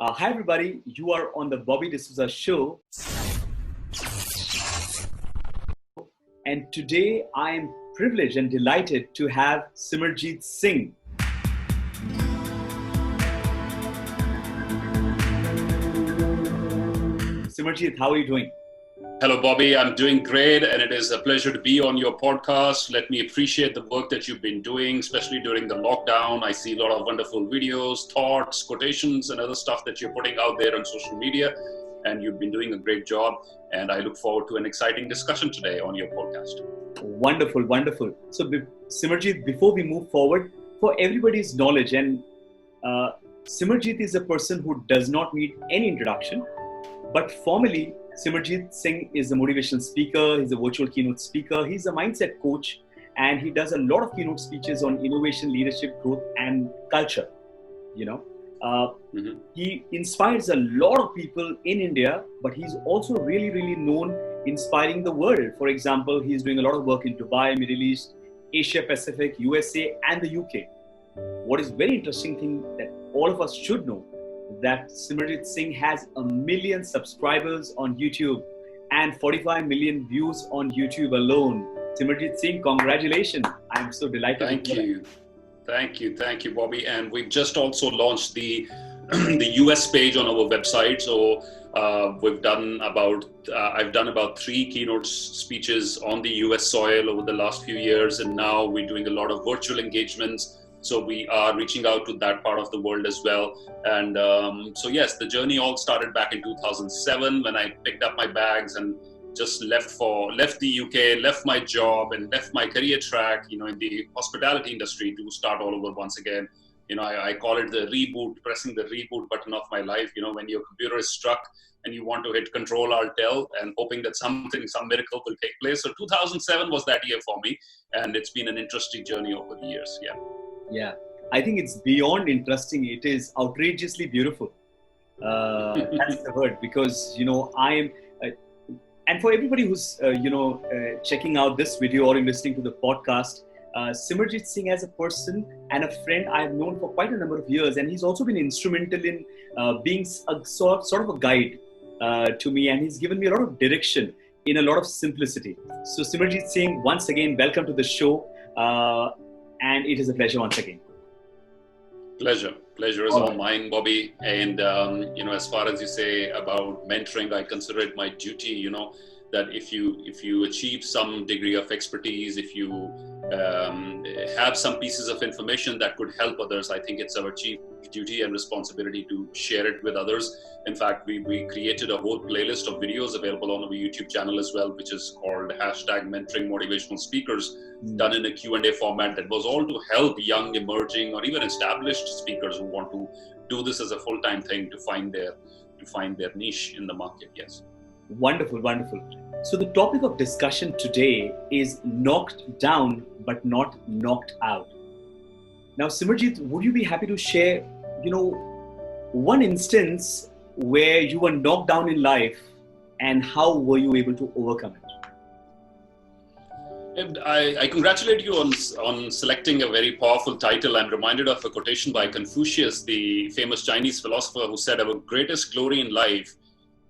Hi, everybody. You are on the Bobby Dsouza show. And today I am privileged and delighted to have Simerjeet Singh. Simerjeet, how are you doing? Hello, Bobby. I'm doing great, and it is a pleasure to be on your podcast. Let me appreciate the work that you've been doing, especially during the lockdown. I see a lot of wonderful videos, thoughts, quotations, and other stuff that you're putting out there on social media, and you've been doing a great job. And I look forward to an exciting discussion today on your podcast. Wonderful, wonderful. So, Simerjeet, before we move forward, for everybody's knowledge, and Simerjeet is a person who does not need any introduction, but formally, Simerjeet Singh is a motivational speaker, he's a virtual keynote speaker, he's a mindset coach, and he does a lot of keynote speeches on innovation, leadership, growth, and culture. He inspires a lot of people in India, but he's also really known inspiring the world. For example, he's doing a lot of work in Dubai, Middle East, Asia Pacific, USA, and the UK. What is very interesting thing that all of us should know, that Simerjeet Singh has 1 million subscribers on YouTube and 45 million views on YouTube alone. Simerjeet Singh, congratulations. I'm so delighted. Thank you, Bobby. And we've just also launched the US page on our website. So I've done about 3 keynote speeches on the US soil over the last few years. And now we're doing a lot of virtual engagements. So we are reaching out to that part of the world as well. And so yes, the journey all started back in 2007 when I picked up my bags and just left the UK, left my job and left my career track, in the hospitality industry to start all over once again. I call it the reboot, pressing the reboot button of my life. When your computer is stuck and you want to hit Control Alt L and hoping that some miracle will take place. So 2007 was that year for me, and it's been an interesting journey over the years. Yeah, I think it's beyond interesting. It is outrageously beautiful. That's the word, because I am. And for everybody who's checking out this video or listening to the podcast, Simerjeet Singh as a person and a friend I've known for quite a number of years, and he's also been instrumental in being a sort of a guide to me, and he's given me a lot of direction in a lot of simplicity. So Simerjeet Singh, once again, welcome to the show. And it is a pleasure once again. Pleasure is all mine, Bobby. And, as far as you say about mentoring, I consider it my duty, that if you achieve some degree of expertise, if you have some pieces of information that could help others, I think it's our chief duty and responsibility to share it with others. In fact, we created a whole playlist of videos available on our YouTube channel as well, which is called #Mentoring Motivational Speakers, done in a Q&A format that was all to help young, emerging, or even established speakers who want to do this as a full-time thing to find their niche in the market. Yes. Wonderful. So the topic of discussion today is knocked down but not knocked out. Now, Simerjeet, would you be happy to share, one instance where you were knocked down in life and how were you able to overcome it? I congratulate you on selecting a very powerful title. I'm reminded of a quotation by Confucius, the famous Chinese philosopher, who said, "Our greatest glory in life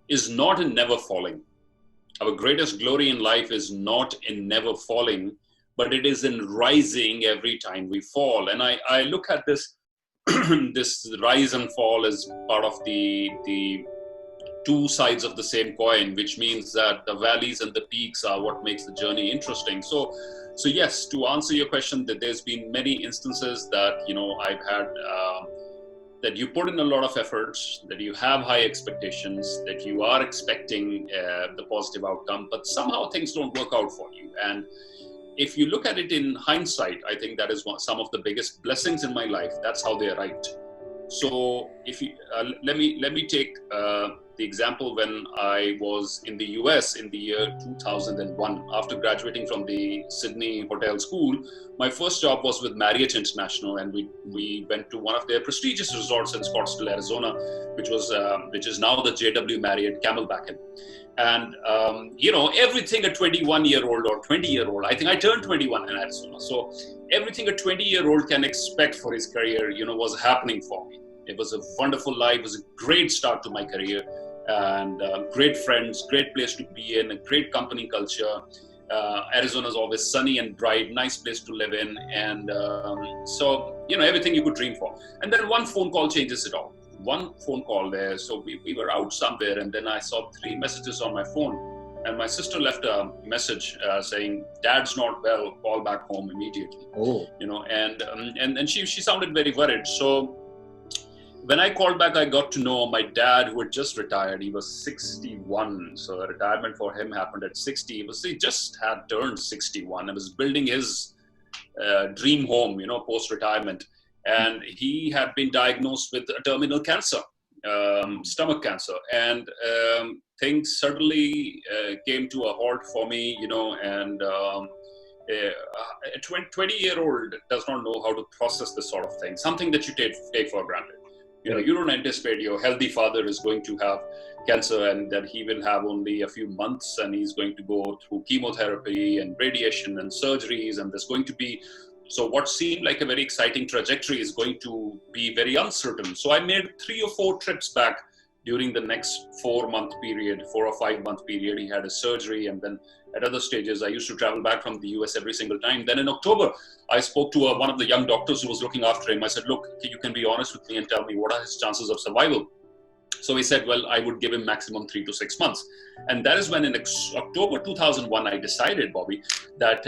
is not in never falling. Our greatest glory in life is not in never falling, but it is in rising every time we fall." And I look at this this rise and fall as part of the two sides of the same coin, which means that the valleys and the peaks are what makes the journey interesting. So yes, to answer your question, that there's been many instances that I've had that you put in a lot of efforts, that you have high expectations, that you are expecting the positive outcome, but somehow things don't work out for you. And if you look at it in hindsight, I think that is some of the biggest blessings in my life. That's how they arrived. So if you let me take the example when I was in the US in the year 2001. After graduating from the Sydney Hotel School, my first job was with Marriott International, and we went to one of their prestigious resorts in Scottsdale, Arizona, which is now the JW Marriott Camelback. And everything a 21-year-old or 20-year-old, I think I turned 21 in Arizona, so everything a 20-year-old can expect for his career, was happening for me. It was a wonderful life. It was a great start to my career, and great friends, great place to be in, a great company culture. Arizona is always sunny and bright, nice place to live in, and so everything you could dream for. And then one phone call changes it all. One phone call there. So we were out somewhere, and then I saw 3 messages on my phone, and my sister left a message saying, "Dad's not well, call back home immediately." Oh. And she sounded very worried. So when I called back, I got to know my dad, who had just retired. He was 61. So a retirement for him happened at 60. He just had turned 61 and was building his dream home, post-retirement. And he had been diagnosed with a terminal cancer, stomach cancer. And things suddenly came to a halt for me, and a 20-year-old does not know how to process this sort of thing, something that you take for granted. You don't anticipate your healthy father is going to have cancer and that he will have only a few months, and he's going to go through chemotherapy and radiation and surgeries, and there's going to be, so what seemed like a very exciting trajectory is going to be very uncertain. So I made 3 or 4 trips back during the next 4 or 5 month period. He had a surgery, and then at other stages, I used to travel back from the US every single time. Then in October, I spoke to one of the young doctors who was looking after him. I said, "Look, you can be honest with me and tell me what are his chances of survival?" So he said, "Well, I would give him maximum 3 to 6 months." And that is when in October 2001, I decided, Bobby, that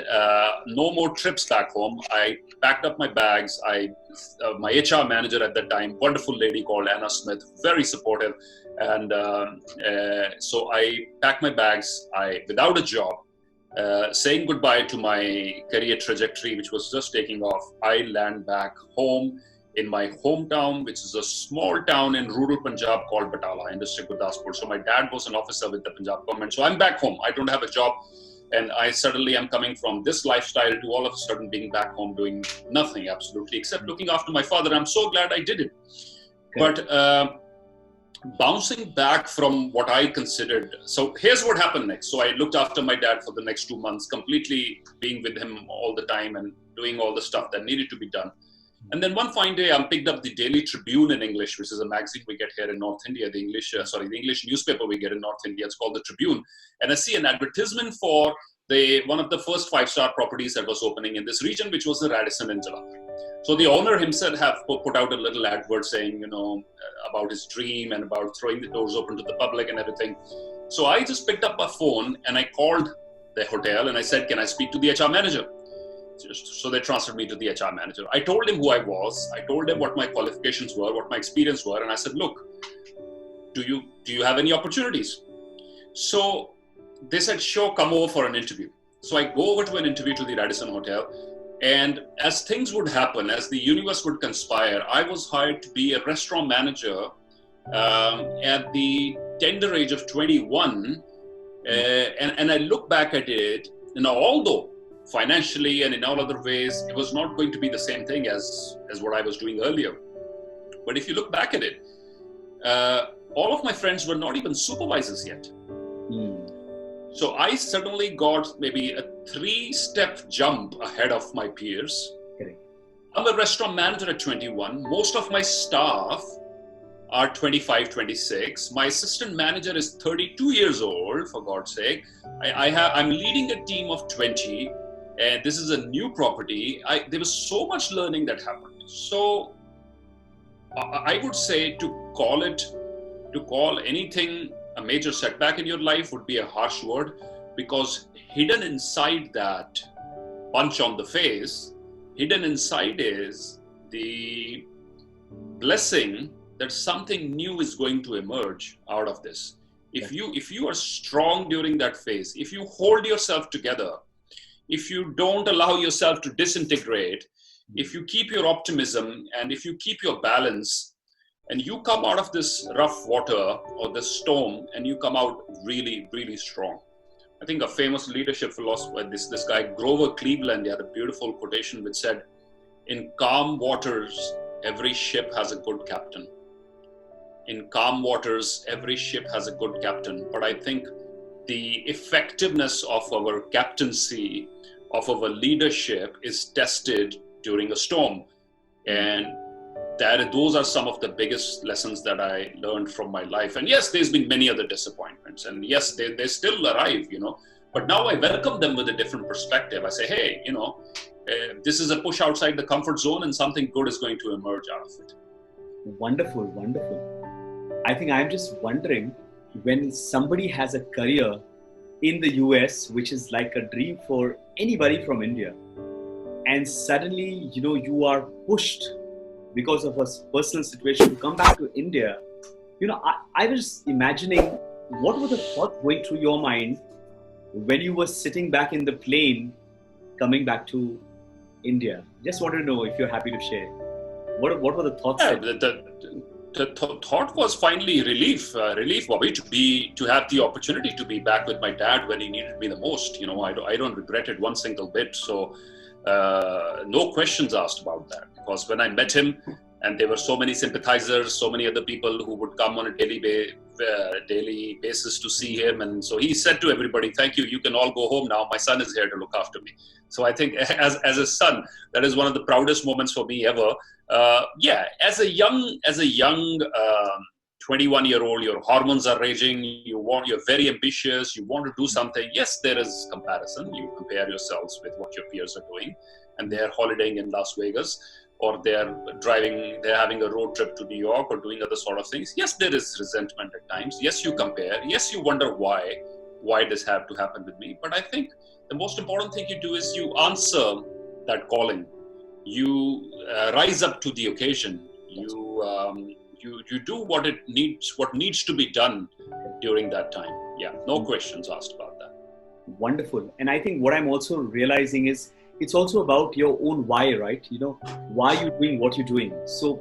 no more trips back home. I packed up my bags. My HR manager at that time, wonderful lady called Anna Smith, very supportive. And so I packed my bags, without a job, saying goodbye to my career trajectory, which was just taking off. I land back home in my hometown, which is a small town in rural Punjab called Batala in district Gurdaspur. So my dad was an officer with the Punjab government. So I'm back home. I don't have a job. And I suddenly am coming from this lifestyle to all of a sudden being back home doing nothing absolutely except looking after my father. I'm so glad I did it. Okay. But bouncing back from what I considered, so here's what happened next. So I looked after my dad for the next 2 months, completely being with him all the time and doing all the stuff that needed to be done. And then one fine day, I picked up the Daily Tribune in English, which is a magazine we get here in North India, the English newspaper we get in North India. It's called the Tribune. And I see an advertisement for one of the first 5-star properties that was opening in this region, which was the Radisson in Jalandhar. So the owner himself have put out a little advert saying, about his dream and about throwing the doors open to the public and everything. So I just picked up my phone and I called the hotel and I said, "Can I speak to the HR manager?" So they transferred me to the HR manager. I told him who I was. I told him what my qualifications were, what my experience were. And I said, "Look, do you have any opportunities?" So they said, "Sure, come over for an interview." So I go over to an interview to the Radisson Hotel. And as things would happen, as the universe would conspire, I was hired to be a restaurant manager at the tender age of 21. And I look back at it, although financially and in all other ways, it was not going to be the same thing as what I was doing earlier. But if you look back at it, all of my friends were not even supervisors yet. So I suddenly got maybe a 3-step jump ahead of my peers. Okay. I'm a restaurant manager at 21. Most of my staff are 25, 26. My assistant manager is 32 years old, for God's sake. I'm leading a team of 20, and this is a new property. There was so much learning that happened. So I would say to call anything a major setback in your life would be a harsh word, because hidden inside that punch on the face, hidden inside is the blessing that something new is going to emerge out of this. If you are strong during that phase, if you hold yourself together, if you don't allow yourself to disintegrate, if you keep your optimism and if you keep your balance, and you come out of this rough water or this storm and you come out really, really strong. I think a famous leadership philosopher, this guy Grover Cleveland, he had a beautiful quotation which said, "In calm waters, every ship has a good captain." In calm waters, every ship has a good captain. But I think the effectiveness of our captaincy, of our leadership, is tested during a storm. And those are some of the biggest lessons that I learned from my life. And yes, there's been many other disappointments, and yes, they still arrive, but now I welcome them with a different perspective. I say, hey, this is a push outside the comfort zone, and something good is going to emerge out of it. Wonderful, wonderful. I think I'm just wondering, when somebody has a career in the US, which is like a dream for anybody from India, and suddenly, you are pushed because of a personal situation to come back to India, I was imagining, what were the thoughts going through your mind when you were sitting back in the plane coming back to India? Just wanted to know if you're happy to share. What were the thoughts? Yeah, the thought was finally relief, Bobby, to have the opportunity to be back with my dad when he needed me the most. I don't regret it one single bit. So no questions asked about that, because when I met him, and there were so many sympathizers, so many other people who would come on a daily basis to see him. And so he said to everybody, thank you, you can all go home now. My son is here to look after me. So I think as a son, that is one of the proudest moments for me ever. As a young 21-year-old, your hormones are raging, you're very ambitious, you want to do something. Yes, there is comparison. You compare yourselves with what your peers are doing, and they're holidaying in Las Vegas, or they're having a road trip to New York, or doing other sort of things. Yes, there is resentment at times. Yes, you compare. Yes, you wonder why this had to happen with me. But I think the most important thing you do is you answer that calling. You rise up to the occasion. You do what needs to be done during that time. Yeah, no questions asked about that. Wonderful. And I think what I'm also realizing is, it's also about your own why, right? Why you're doing what you're doing. So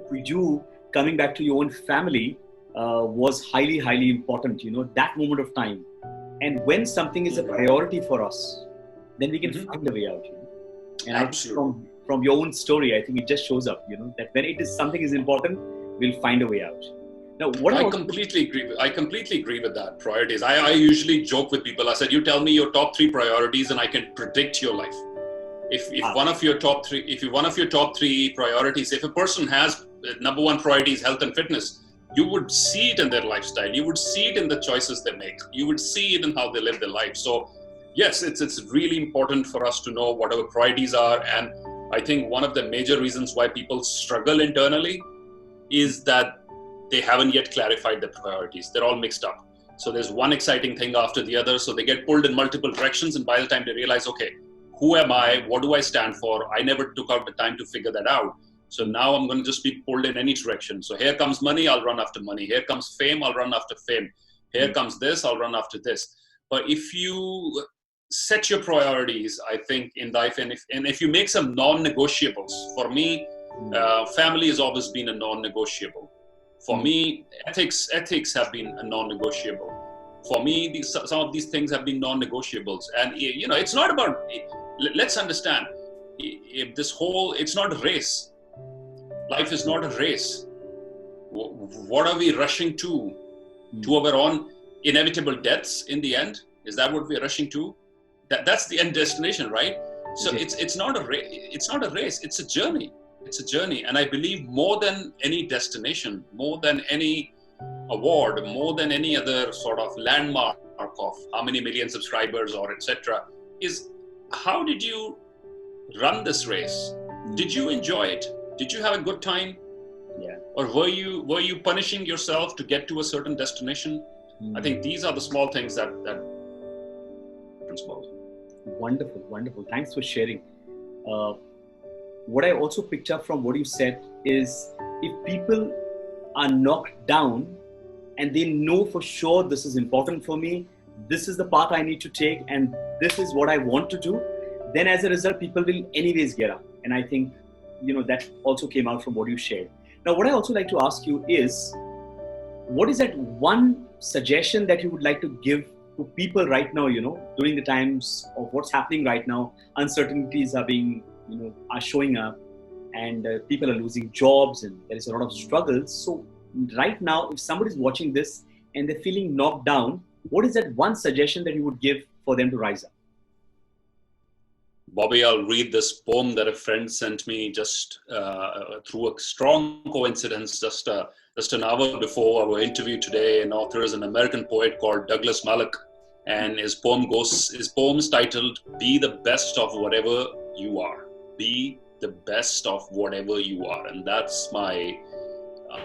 for you, coming back to your own family was highly, highly important, that moment of time. And when something is a priority for us, then we can find a way out. And absolutely. From your own story, I think it just shows up, that when something is important, we'll find a way out. Now, I completely agree with that. Priorities. I usually joke with people. I said, you tell me your top 3 priorities, and I can predict your life. If one of your top 3 priorities, if a person has number 1 priority is health and fitness, you would see it in their lifestyle. You would see it in the choices they make. You would see it in how they live their life. So yes, it's really important for us to know what our priorities are. And I think one of the major reasons why people struggle internally is that they haven't yet clarified the priorities. They're all mixed up. So there's one exciting thing after the other. So they get pulled in multiple directions. And by the time they realize, okay, who am I? What do I stand for? I never took out the time to figure that out. So now I'm going to just be pulled in any direction. So here comes money, I'll run after money. Here comes fame, I'll run after fame. Here comes this, I'll run after this. But if you set your priorities, I think, in life, and if you make some non-negotiables, for me, family has always been a non-negotiable. For me, ethics have been a non-negotiable. For me, some of these things have been non-negotiables. And, it's not about, let's understand, it's not a race. Life is not a race. What are we rushing to? To our own inevitable deaths in the end? Is that what we're rushing to? That's the end destination, right? So it's not a race. It's a journey. It's a journey. And I believe more than any destination, more than any award, more than any other sort of landmark of how many million subscribers or etc., is how did you run this race? Did you enjoy it? Did you have a good time? Yeah. Or were you punishing yourself to get to a certain destination? I think these are the small things that most. Wonderful, wonderful. Thanks for sharing. What I also picked up from what you said is, if people are knocked down and they know for sure this is important for me, this is the path I need to take, and this is what I want to do, then as a result, people will anyways get up. And I think, that also came out from what you shared. Now, what I also like to ask you is, what is that one suggestion that you would like to give to people right now, during the times of what's happening right now? Uncertainties are being, are showing up, and people are losing jobs, and there is a lot of struggles. So right now, if somebody's watching this and they're feeling knocked down, what is that one suggestion that you would give for them to rise up? Bobby, I'll read this poem that a friend sent me just through a strong coincidence, just an hour before our interview today. An author is an American poet called Douglas Malloch, and his poem's titled "Be the Best of Whatever You Are." Be the best of whatever you are, and that's my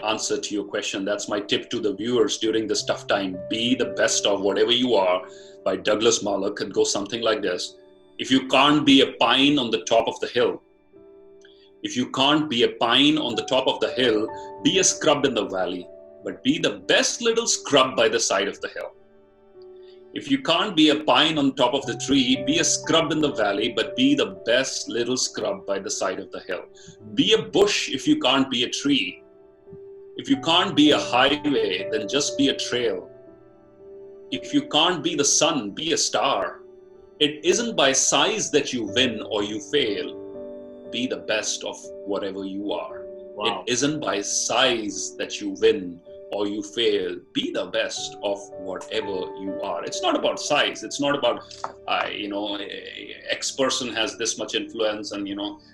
answer to your question. That's my tip to the viewers during this tough time. Be the best of whatever you are, by Douglas Malloch. It goes something like this. If you can't be a pine on the top of the hill, if you can't be a pine on the top of the hill, be a scrub in the valley, but be the best little scrub by the side of the hill. If you can't be a pine on top of the tree, be a scrub in the valley, but be the best little scrub by the side of the hill. Be a bush if you can't be a tree. If you can't be a highway, then just be a trail. If you can't be the sun, be a star. It isn't by size that you win or you fail. Be the best of whatever you are. Wow. It isn't by size that you win or you fail. Be the best of whatever you are. It's not about size. It's not about, X person has this much influence and,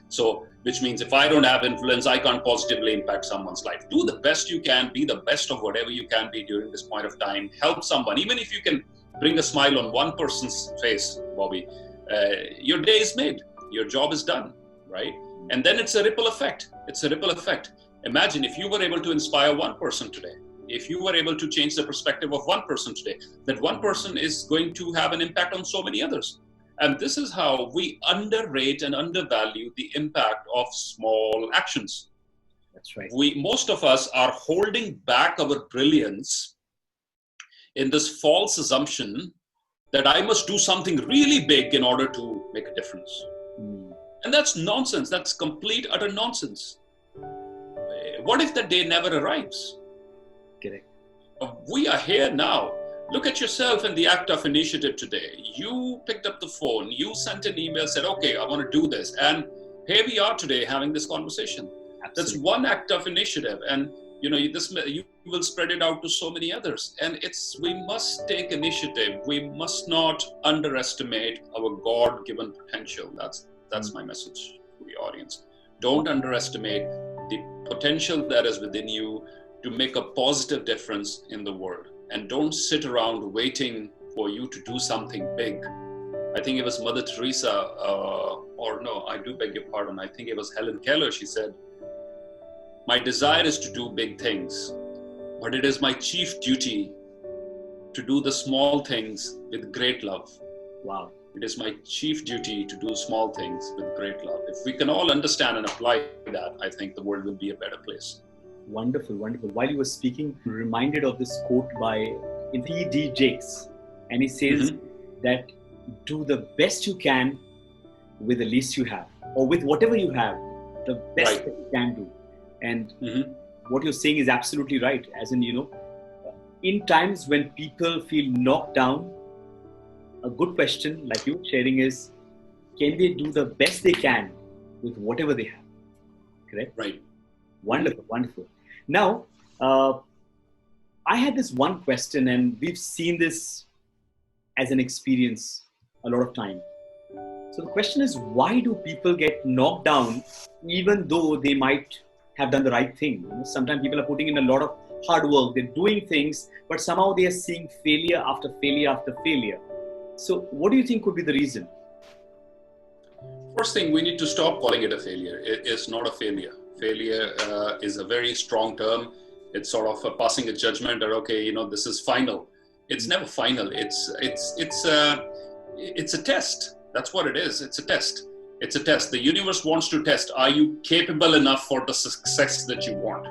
so which means if I don't have influence, I can't positively impact someone's life. Do the best you can. Be the best of whatever you can be during this point of time. Help someone. Even if you can bring a smile on one person's face, Bobby, your day is made. Your job is done, right? And then it's a ripple effect. It's a ripple effect. Imagine if you were able to inspire one person today, if you were able to change the perspective of one person today, that one person is going to have an impact on so many others. And this is how we underrate and undervalue the impact of small actions. That's right. Most of us are holding back our brilliance in this false assumption that I must do something really big in order to make a difference. And that's nonsense. That's complete, utter nonsense. What if that day never arrives? Correct. We are here now. Look at yourself in the act of initiative today. You picked up the phone, you sent an email, said, okay, I want to do this. And here we are today having this conversation. Absolutely. That's one act of initiative. And you will spread it out to so many others. And we must take initiative. We must not underestimate our God-given potential. That's my message to the audience. Don't underestimate the potential that is within you to make a positive difference in the world. And don't sit around waiting for you to do something big. I think it was Mother Teresa, I do beg your pardon. I think it was Helen Keller. She said, my desire is to do big things, but it is my chief duty to do the small things with great love. Wow. It is my chief duty to do small things with great love. If we can all understand and apply that, I think the world will be a better place. Wonderful, wonderful. While you were speaking, I'm reminded of this quote by T.D. Jakes. And he says that do the best you can with the least you have, or with whatever you have, the best that you can do. And what you're saying is absolutely right. As in, in times when people feel knocked down, a good question like you sharing is, can they do the best they can with whatever they have? Correct? Right. Wonderful, wonderful. Now, I had this one question, and we've seen this as an experience a lot of time. So the question is, why do people get knocked down even though they might have done the right thing? Sometimes people are putting in a lot of hard work, they're doing things, but somehow they are seeing failure after failure after failure. So what do you think could be the reason? First thing, we need to stop calling it a failure. It is not a failure. Failure is a very strong term. It's sort of passing a judgment or, okay, this is final. It's never final. It's a test. That's what it is. It's a test. It's a test. The universe wants to test. Are you capable enough for the success that you want?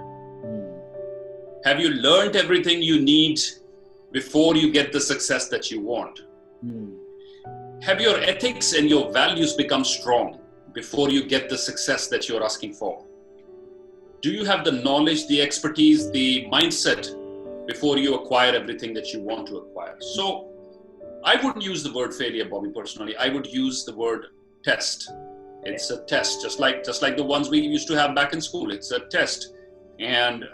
Have you learned everything you need before you get the success that you want? Have your ethics and your values become strong before you get the success that you're asking for? Do you have the knowledge, the expertise, the mindset before you acquire everything that you want to acquire? So I wouldn't use the word failure, Bobby, personally. I would use the word test. It's a test, just like the ones we used to have back in school. It's a test. And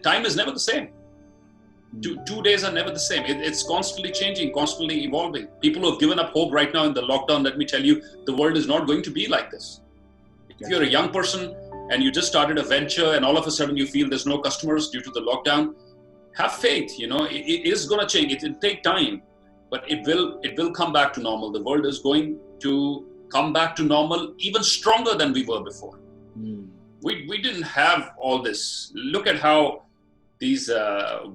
time is never the same. Two days are never the same. It's constantly changing, constantly evolving. People who have given up hope right now in the lockdown, let me tell you, the world is not going to be like this. If you're a young person and you just started a venture and all of a sudden you feel there's no customers due to the lockdown, have faith. It is going to change. It will take time, but it will come back to normal. The world is going to come back to normal even stronger than we were before. We didn't have all this. Look at how these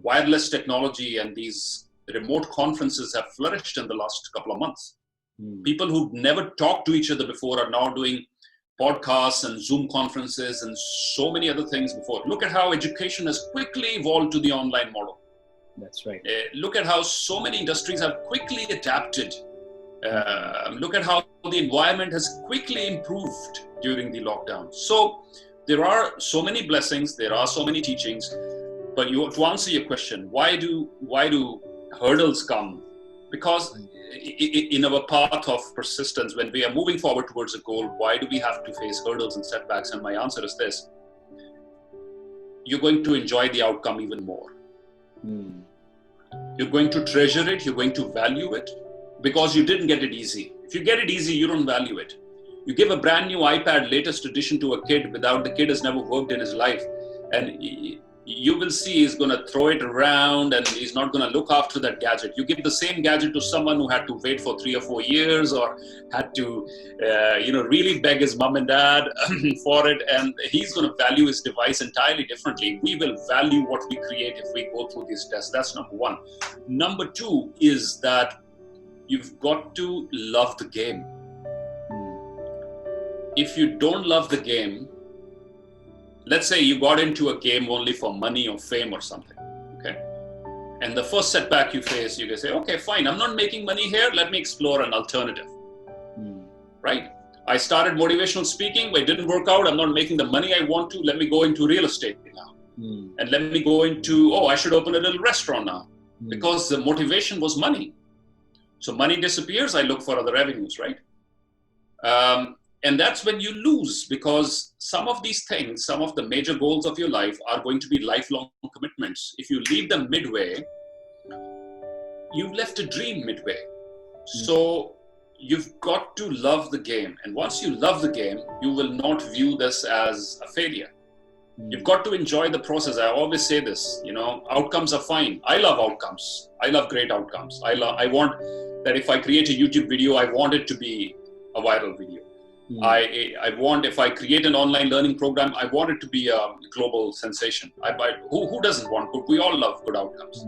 wireless technology and these remote conferences have flourished in the last couple of months. People who've never talked to each other before are now doing podcasts and Zoom conferences and so many other things before. Look at how education has quickly evolved to the online model. That's right. Look at how so many industries have quickly adapted. Look at how the environment has quickly improved during the lockdown. So there are so many blessings, there are so many teachings, but to answer your question, why do hurdles come? Because in our path of persistence, when we are moving forward towards a goal, why do we have to face hurdles and setbacks? And my answer is this: you're going to enjoy the outcome even more. You're going to treasure it, you're going to value it, because you didn't get it easy. If you get it easy, you don't value it. You give a brand new iPad, latest edition to a kid without the kid has never worked in his life, and you will see he's going to throw it around and he's not going to look after that gadget. You give the same gadget to someone who had to wait for 3 or 4 years or had to, really beg his mom and dad for it, and he's going to value his device entirely differently. We will value what we create if we go through these tests. That's number one. Number two is that you've got to love the game. If you don't love the game, let's say you got into a game only for money or fame or something, okay? And the first setback you face, you can say, okay, fine, I'm not making money here. Let me explore an alternative, right? I started motivational speaking, but it didn't work out. I'm not making the money I want to. Let me go into real estate now. And let me go into, I should open a little restaurant now, because the motivation was money. So money disappears, I look for other revenues, right? And that's when you lose, because some of these things, some of the major goals of your life are going to be lifelong commitments. If you leave them midway, you've left a dream midway. So you've got to love the game. And once you love the game, you will not view this as a failure. You've got to enjoy the process. I always say this, outcomes are fine. I love outcomes. I love great outcomes. I want that if I create a YouTube video, I want it to be a viral video. I want, if I create an online learning program, I want it to be a global sensation. Who doesn't want good? We all love good outcomes.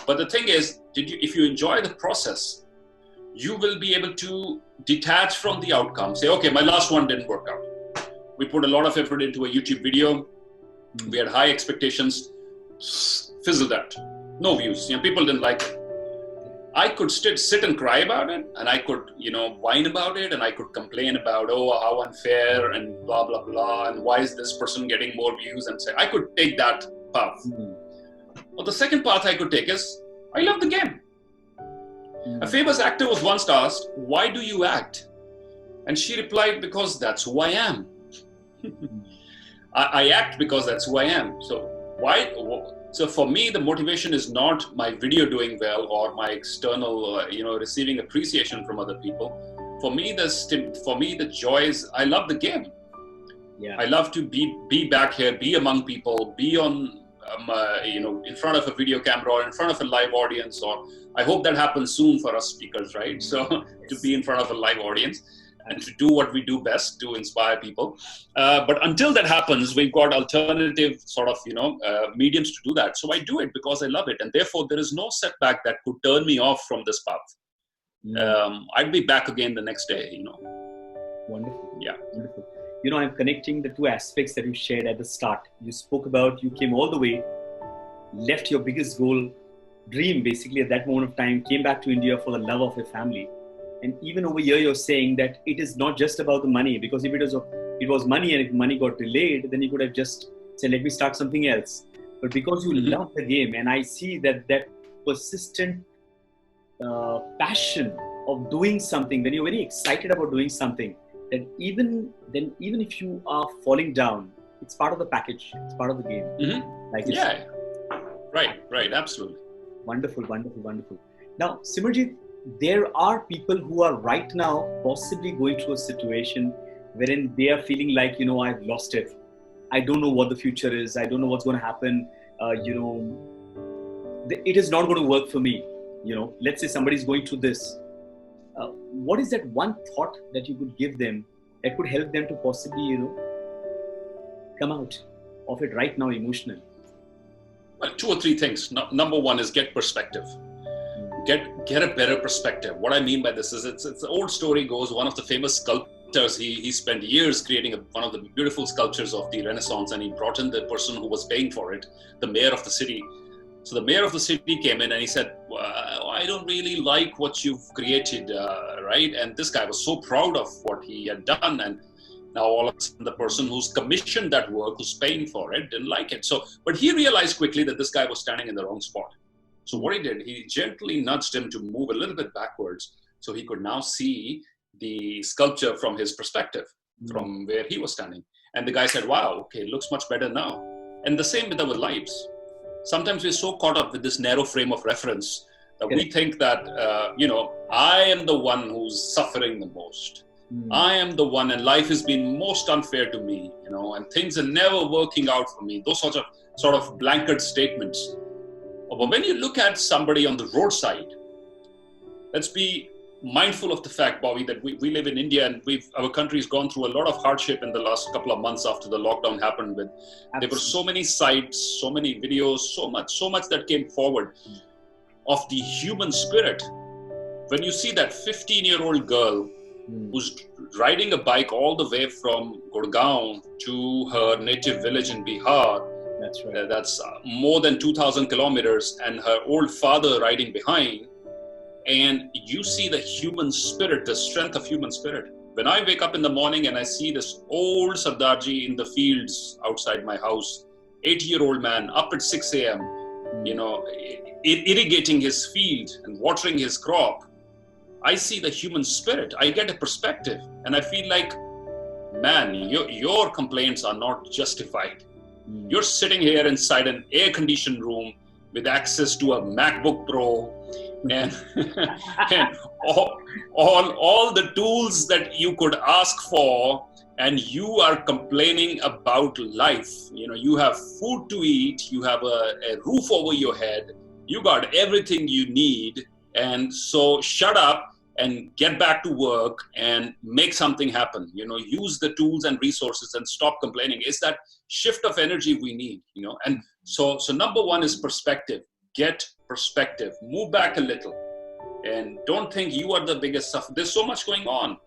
But the thing is, if you enjoy the process, you will be able to detach from the outcome. Say, okay, my last one didn't work out. We put a lot of effort into a YouTube video. We had high expectations. Fizzled out. No views. People didn't like it. I could sit and cry about it, and I could, whine about it, and I could complain about, how unfair and blah, blah, blah, and why is this person getting more views, and say, I could take that path. But the second path I could take is, I love the game. A famous actor was once asked, why do you act? And she replied, because that's who I am. I act because that's who I am. So why? So for me, the motivation is not my video doing well or my external, receiving appreciation from other people. For me, the joy is I love the game. Yeah. I love to be back here, be among people, be on, in front of a video camera or in front of a live audience. Or I hope that happens soon for us speakers, right? So to be in front of a live audience and to do what we do best, to inspire people. But until that happens, we've got alternative sort of, mediums to do that. So I do it because I love it. And therefore, there is no setback that could turn me off from this path. I'd be back again the next day, Wonderful. Yeah. Wonderful. I'm connecting the two aspects that you shared at the start. You spoke about you came all the way, left your biggest goal, dream basically at that moment of time, came back to India for the love of your family. And even over here, you're saying that it is not just about the money, because if it was money and if money got delayed, then you could have just said, let me start something else. But because you love the game, and I see that persistent passion of doing something, when you're very excited about doing something, that even if you are falling down, it's part of the package, it's part of the game. Right, absolutely. Wonderful, wonderful, wonderful. Now, Simerjeet, there are people who are right now possibly going through a situation wherein they are feeling like, I've lost it. I don't know what the future is. I don't know what's going to happen. It is not going to work for me. Let's say somebody's going through this. What is that one thought that you could give them that could help them to possibly, come out of it right now emotionally? Well, two or three things. Number one is get perspective. Get a better perspective. What I mean by this is, it's the old story goes, one of the famous sculptors, he spent years creating one of the beautiful sculptures of the Renaissance, and he brought in the person who was paying for it, the mayor of the city. So the mayor of the city came in and he said, well, I don't really like what you've created, right? And this guy was so proud of what he had done. And now all of a sudden the person who's commissioned that work, who's paying for it, didn't like it. But he realized quickly that this guy was standing in the wrong spot. So what he did, he gently nudged him to move a little bit backwards so he could now see the sculpture from his perspective, from where he was standing. And the guy said, wow, okay, it looks much better now. And the same with our lives. Sometimes we're so caught up with this narrow frame of reference that we think that, I am the one who's suffering the most. I am the one, and life has been most unfair to me, and things are never working out for me. Those sort of blanket statements. But when you look at somebody on the roadside, let's be mindful of the fact, Bobby, that we live in India, and our country's gone through a lot of hardship in the last couple of months after the lockdown happened. There were so many sites, so many videos, so much that came forward of the human spirit. When you see that 15-year-old girl who's riding a bike all the way from Gurgaon to her native village in Bihar, that's right. That's more than 2,000 kilometers, and her old father riding behind. And you see the human spirit, the strength of human spirit. When I wake up in the morning and I see this old Sardarji in the fields outside my house, 80-year-old man up at 6 a.m., irrigating his field and watering his crop, I see the human spirit. I get a perspective, and I feel like, man, your complaints are not justified. You're sitting here inside an air-conditioned room with access to a MacBook Pro and, and all the tools that you could ask for, and you are complaining about life. You have food to eat, you have a roof over your head, you got everything you need, and so shut up and get back to work and make something happen. Use the tools and resources and stop complaining. It's that shift of energy we need, and so number one is perspective. Get perspective, move back a little, and don't think you are the biggest sufferer. There's so much going on.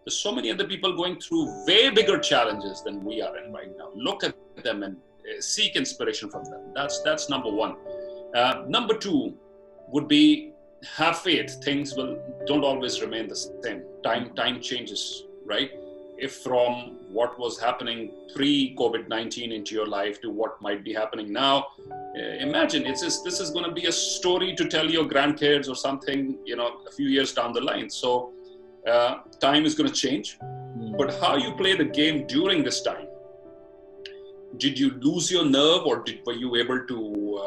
There's so many other people going through way bigger challenges than we are in right now. Look at them and seek inspiration from them. That's number one. Number two would be, have faith. Things don't always remain the same. Time changes, right? If from what was happening pre-COVID-19 into your life to what might be happening now, imagine this is going to be a story to tell your grandkids or something, a few years down the line. So time is going to change, but how you play the game during this time? Did you lose your nerve, or were you able to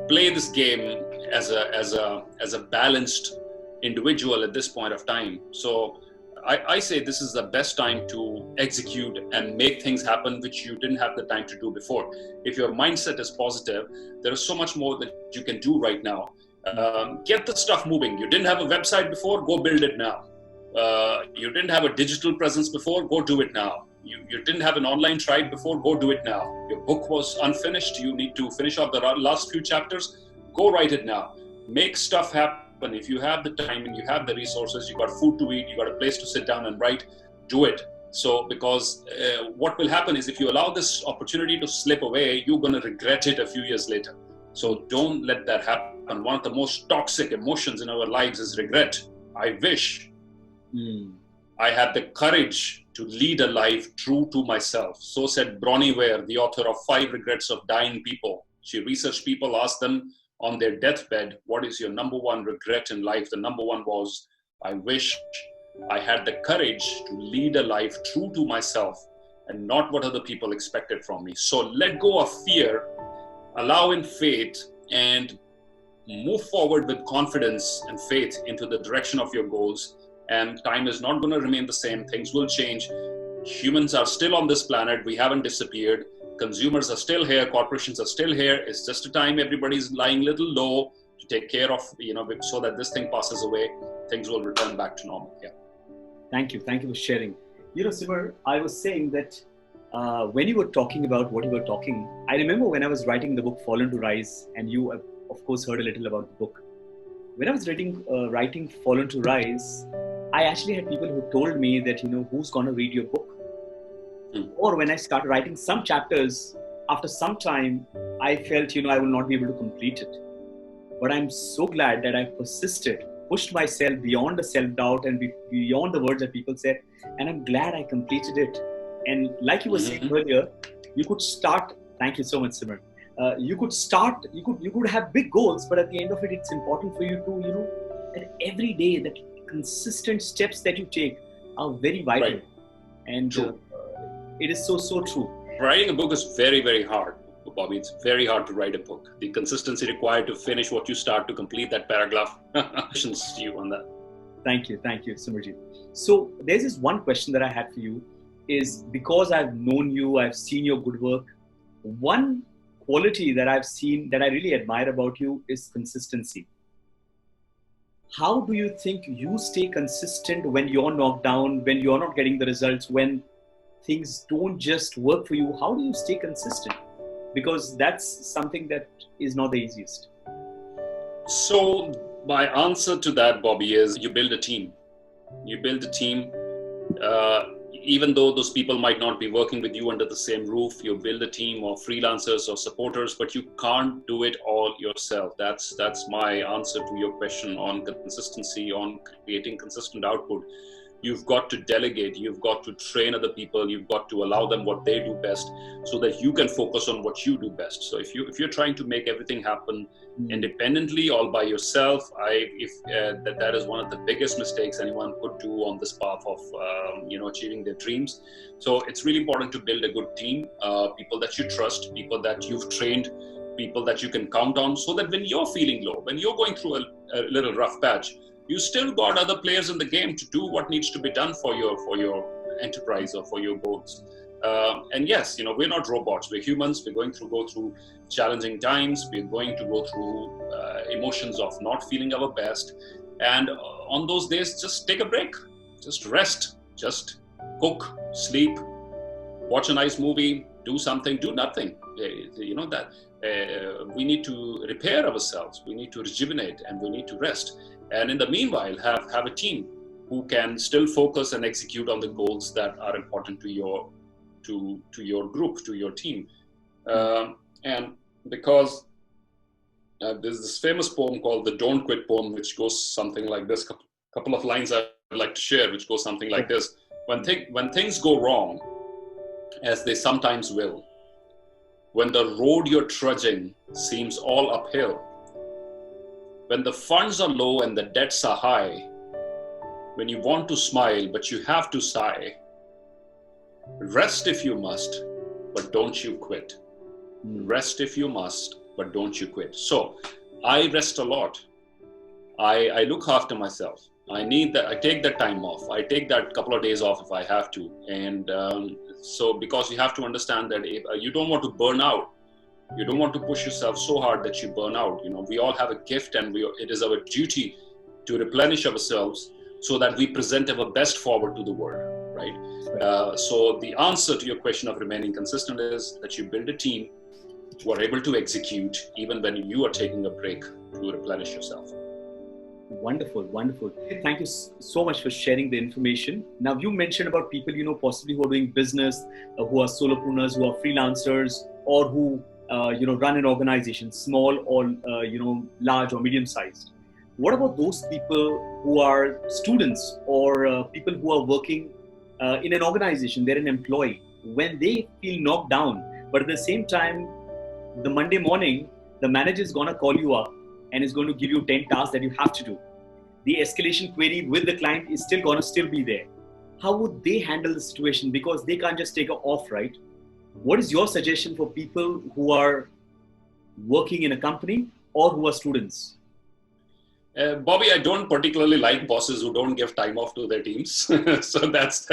play this game as a balanced individual at this point of time? So I say this is the best time to execute and make things happen which you didn't have the time to do before. If your mindset is positive, there is so much more that you can do right now. Get the stuff moving. You didn't have a website before, go build it now. You didn't have a digital presence before, go do it now. You didn't have an online tribe before, go do it now. Your book was unfinished, you need to finish up the last few chapters, go write it now. Make stuff happen. If you have the time and you have the resources, you got food to eat, you got a place to sit down and write, do it. So because what will happen is, if you allow this opportunity to slip away, you're going to regret it a few years later. So don't let that happen. One of the most toxic emotions in our lives is regret. I wish I had the courage to lead a life true to myself. So said Bronnie Ware, the author of 5 Regrets of Dying People. She researched people, asked them on their deathbed, what is your number one regret in life? The number one was, I wish I had the courage to lead a life true to myself and not what other people expected from me. So let go of fear, allow in faith, and move forward with confidence and faith into the direction of your goals. And time is not going to remain the same. Things will change. Humans are still on this planet. We haven't disappeared. Consumers are still here. Corporations are still here. It's just a time everybody's lying a little low to take care of, so that this thing passes away. Things will return back to normal. Yeah. Thank you. Thank you for sharing. Simar, I was saying that when you were talking about what you were talking, I remember when I was writing the book Fallen to Rise, and you, of course, heard a little about the book. When I was writing Fallen to Rise, I actually had people who told me that, who's going to read your book? Or when I started writing some chapters, after some time, I felt, I will not be able to complete it. But I'm so glad that I persisted, pushed myself beyond the self-doubt and beyond the words that people said. And I'm glad I completed it. And like you were saying earlier, you could start. Thank you so much, Simar. You could have big goals, but at the end of it, it's important for you to, that every day, that consistent steps that you take are very vital. Right. And it is so true. Writing a book is very, very hard, Bobby. It's very hard to write a book. The consistency required to finish what you start, to complete that paragraph. Congratulations to you on that. Thank you, Simerjeet. So there's this one question that I had for you, is because I've known you, I've seen your good work. One quality that I've seen that I really admire about you is consistency. How do you think you stay consistent when you're knocked down, when you're not getting the results, when things don't just work for you? How do you stay consistent? Because that's something that is not the easiest. So my answer to that, Bobby, is you build a team. You build a team. Even though those people might not be working with you under the same roof, you build a team of freelancers or supporters, but you can't do it all yourself. That's my answer to your question on consistency, on creating consistent output. You've got to delegate, you've got to train other people, you've got to allow them what they do best so that you can focus on what you do best. So if you're trying to make everything happen independently, all by yourself, that is one of the biggest mistakes anyone could do on this path of achieving their dreams. So it's really important to build a good team, people that you trust, people that you've trained, people that you can count on, so that when you're feeling low, when you're going through a little rough patch, you still got other players in the game to do what needs to be done for your enterprise or for your goals. And yes, we're not robots. We're humans. We're going to go through challenging times. We're going to go through emotions of not feeling our best. And on those days, just take a break. Just rest. Just cook, sleep, watch a nice movie, do something, do nothing. We need to repair ourselves. We need to rejuvenate, and we need to rest. And in the meanwhile, have a team who can still focus and execute on the goals that are important to your group, to your team. And because there's this famous poem called the Don't Quit poem, which goes something like this. Couple of lines I'd like to share, which goes something like this. When things go wrong, as they sometimes will, when the road you're trudging seems all uphill, when the funds are low and the debts are high, when you want to smile but you have to sigh, rest if you must, but don't you quit. Rest if you must, but don't you quit. So I rest a lot. I look after myself. I take that time off. I take that couple of days off if I have to. And so because you have to understand that if, you don't want to burn out. You don't want to push yourself so hard that you burn out. We all have a gift, and it is our duty to replenish ourselves so that we present our best forward to the world, right? So the answer to your question of remaining consistent is that you build a team who are able to execute even when you are taking a break to replenish yourself. Wonderful. Thank you so much for sharing the information. Now, you mentioned about people, possibly who are doing business, who are solopreneurs, who are freelancers, or who run an organization, small or, large or medium-sized. What about those people who are students or people who are working in an organization, they're an employee, when they feel knocked down, but at the same time, the Monday morning, the manager is going to call you up and is going to give you 10 tasks that you have to do. The escalation query with the client is still going to be there. How would they handle the situation? Because they can't just take it off, right? What is your suggestion for people who are working in a company or who are students? Bobby, I don't particularly like bosses who don't give time off to their teams. So that's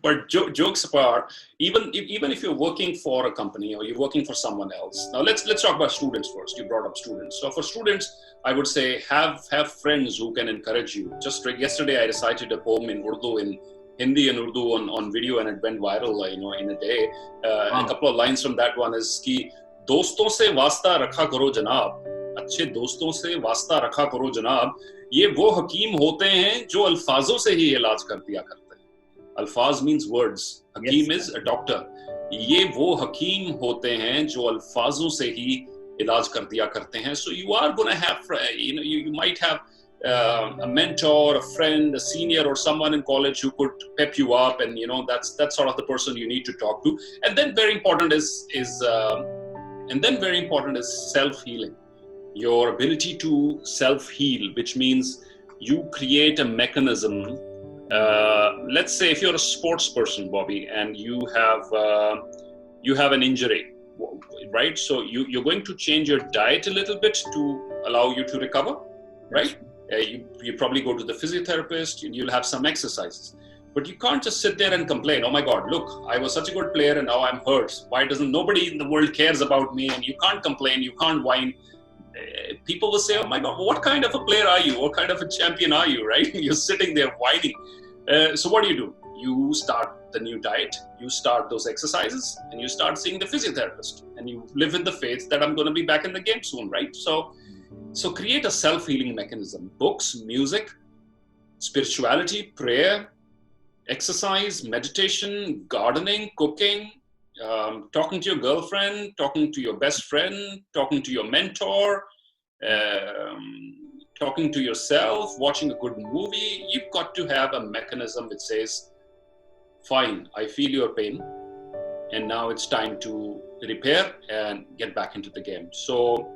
but jokes apart, even if you're working for a company or you're working for someone else. Now let's talk about students first. You brought up students. So for students, I would say have friends who can encourage you. Just like yesterday, I recited a poem in Urdu, in Hindi and Urdu on video, and it went viral, in a day. A couple of lines from that one is कि दोस्तों से वास्ता रखा करो जनाब, अच्छे दोस्तों से वास्ता रखा करो जनाब, ये वो हकीम होते हैं जो अल्फाजों से ही इलाज कर दिया करते हैं. अल्फाज means words. Hakim is a doctor. ये वो हकीम होते हैं जो अल्फाजों से ही इलाज कर दिया करते हैं. So you are going to have, you might have a mentor, a friend, a senior, or someone in college who could pep you up, and that's sort of the person you need to talk to. And then very important is self-healing. Your ability to self-heal, which means you create a mechanism. Let's say if you're a sports person, Bobby, and you have an injury, right? So you're going to change your diet a little bit to allow you to recover, right? You probably go to the physiotherapist, and you'll have some exercises. But you can't just sit there and complain, oh my God, look, I was such a good player and now I'm hurt. Why doesn't nobody in the world cares about me? And you can't complain, you can't whine. People will say, oh my God, what kind of a player are you? What kind of a champion are you, right? You're sitting there whining. So what do? You start the new diet, you start those exercises, and you start seeing the physiotherapist. And you live with the faith that I'm going to be back in the game soon, right? So create a self-healing mechanism. Books, music, spirituality, prayer, exercise, meditation, gardening, cooking, talking to your girlfriend, talking to your best friend, talking to your mentor, talking to yourself, watching a good movie. You've got to have a mechanism which says, fine, I feel your pain, and now it's time to repair and get back into the game. So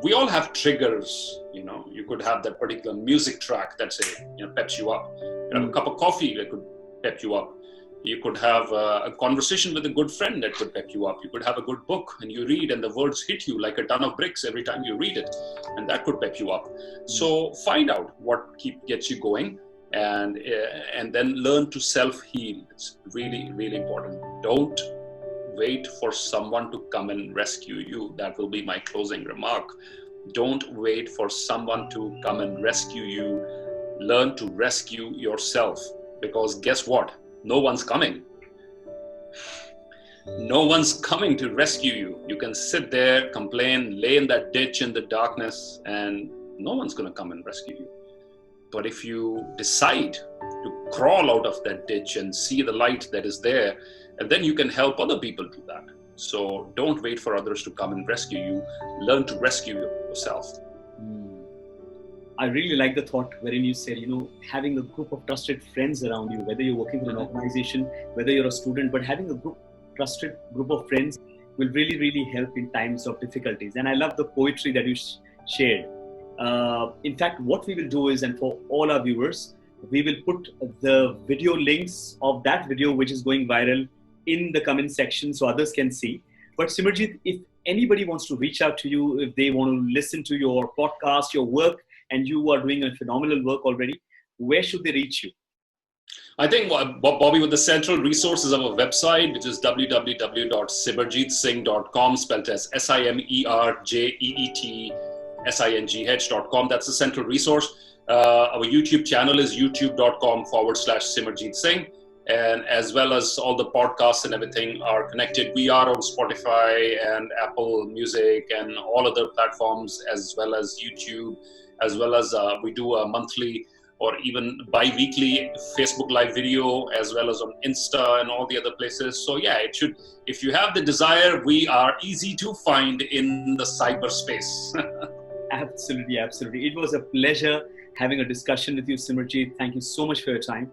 we all have triggers. You could have that particular music track that say, peps you up. You have a cup of coffee that could pep you up. You could have a conversation with a good friend that could pep you up. You could have a good book and you read and the words hit you like a ton of bricks every time you read it, and that could pep you up. So find out what gets you going, and then learn to self-heal. It's really, really important. Don't wait for someone to come and rescue you. That will be my closing remark. Don't wait for someone to come and rescue you. Learn to rescue yourself, because guess what? No one's coming. No one's coming to rescue you. You can sit there, complain, lay in that ditch in the darkness, and no one's going to come and rescue you. But if you decide to crawl out of that ditch and see the light that is there, and then you can help other people do that. So don't wait for others to come and rescue you. Learn to rescue yourself. I really like the thought wherein you said, having a group of trusted friends around you, whether you're working for an organization, whether you're a student, but having a trusted group of friends will really, really help in times of difficulties. And I love the poetry that you shared. In fact, what we will do is, and for all our viewers, we will put the video links of that video which is going viral in the comment section so others can see. But Simerjeet, if anybody wants to reach out to you, if they want to listen to your podcast, your work, and you are doing a phenomenal work already, where should they reach you? I think, Bobby, with the central resources of our website, which is www.simerjeetsingh.com, spelled as SIMERJEETSINGH.com. That's the central resource. Our YouTube channel is youtube.com/Simerjeet Singh. And as well as all the podcasts and everything are connected. We are on Spotify and Apple Music and all other platforms, as well as YouTube, as well as we do a monthly or even bi-weekly Facebook live video, as well as on Insta and all the other places. So yeah, if you have the desire, we are easy to find in the cyberspace. Absolutely, absolutely. It was a pleasure having a discussion with you, Simerjeet. Thank you so much for your time.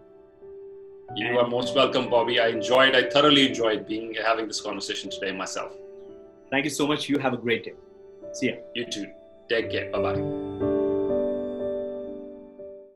You are most welcome, Bobby. I thoroughly enjoyed having this conversation today myself. Thank you so much. You have a great day. See ya. You too. Take care. Bye-bye.